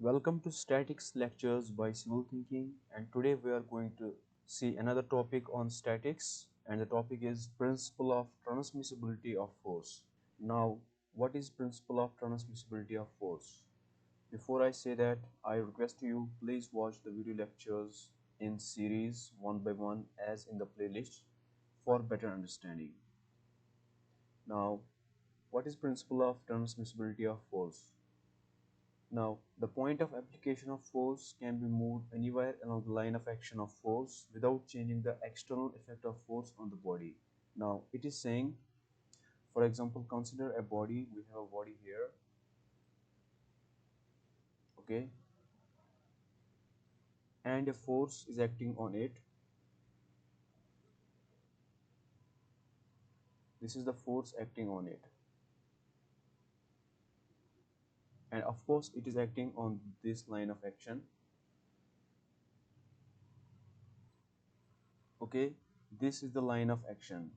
Welcome to Statics Lectures by Civil Thinking, and today we are going to see another topic on statics, and the topic is Principle of Transmissibility of Force. Now, what is Principle of Transmissibility of Force? Before I say that, I request you please watch the video lectures in series one by one as in the playlist for better understanding. Now, what is Principle of Transmissibility of Force? Now, the point of application of force can be moved anywhere along the line of action of force without changing the external effect of force on the body. Now, it is saying, for example, consider a body. We have a body here, okay, and a force is acting on it. This is the force acting on it. And of course, it is acting on this line of action. Okay, this is the line of action.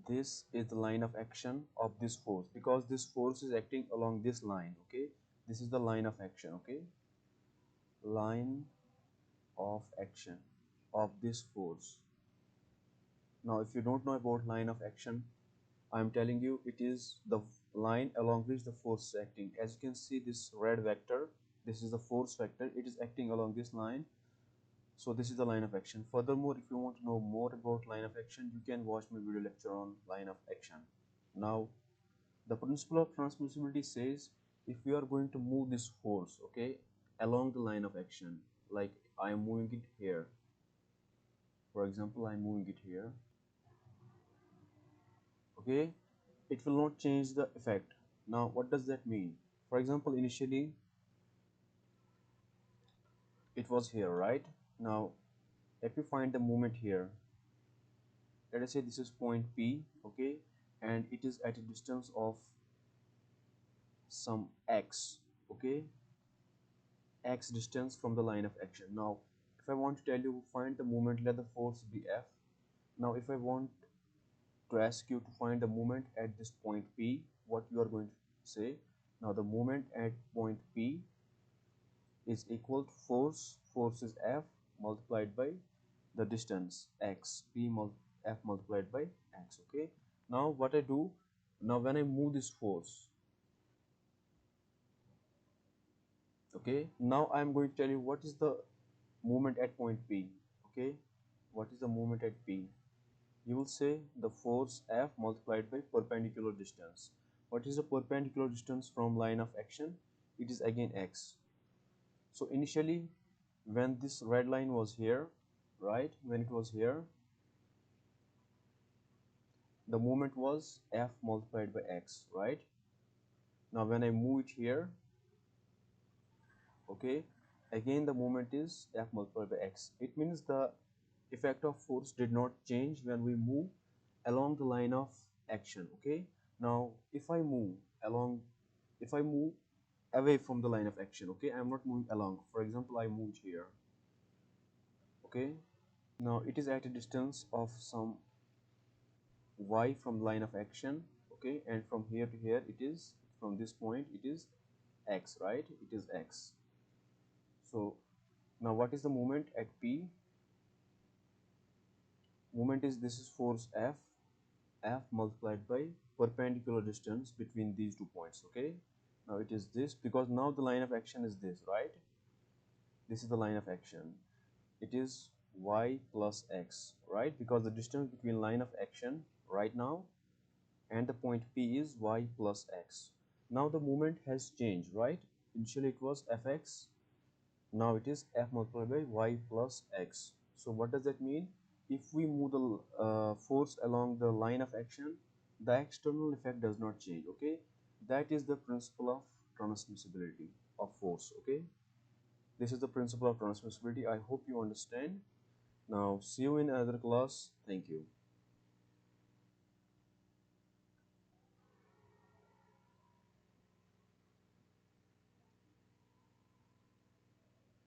This is the line of action of this force because this force is acting along this line. Okay, this is the line of action. Okay, line of action of this force. Now if you don't know about line of action, I am telling you it is the line along which the force is acting. As you can see, this red vector, this is the force vector, it is acting along this line. So this is the line of action. Furthermore, if you want to know more about line of action, you can watch my video lecture on line of action. Now the principle of transmissibility says if we are going to move this force, okay, along the line of action, like I am moving it here, for example, I am moving it here, okay, it will not change the effect. Now what does that mean? For example, initially it was here, right? Now if you find the moment here, let us say this is point P, okay, and it is at a distance of some x, okay, x distance from the line of action. Now if I want to tell you find the moment, let the force be F. Now if I want to ask you to find the moment at this point P, what you are going to say? Now the moment at point P is equal to force is F multiplied by the distance x, F multiplied by x. Okay, now what I do, now when I move this force, okay, now I am going to tell you what is the moment at point P. Okay, what is the moment at P? You will say the force F multiplied by perpendicular distance. What is the perpendicular distance from line of action? It is again x. So initially when this red line was here, right, when it was here, the moment was F multiplied by x, right? Now when I move it here, okay, again the moment is F multiplied by x. It means the effect of force did not change when we move along the line of action. Okay, now if I move along, if I move away from the line of action, okay, I am not moving along. For example, I moved here, okay, now it is at a distance of some y from the line of action, okay, and from here to here it is, from this point it is x, right, it is x. So now what is the moment at P? Moment is, this is force F multiplied by perpendicular distance between these 2 points. Okay, now it is this, because now the line of action is this, right? This is the line of action, it is y plus x, right? Because the distance between line of action right now and the point P is y plus x. Now the moment has changed, right? Initially it was fx, now it is F multiplied by y plus x. So what does that mean? If we move the force along the line of action, the external effect does not change. Okay, that is the principle of transmissibility of force. Okay, this is the principle of transmissibility. I hope you understand. Now see you in another class. Thank you.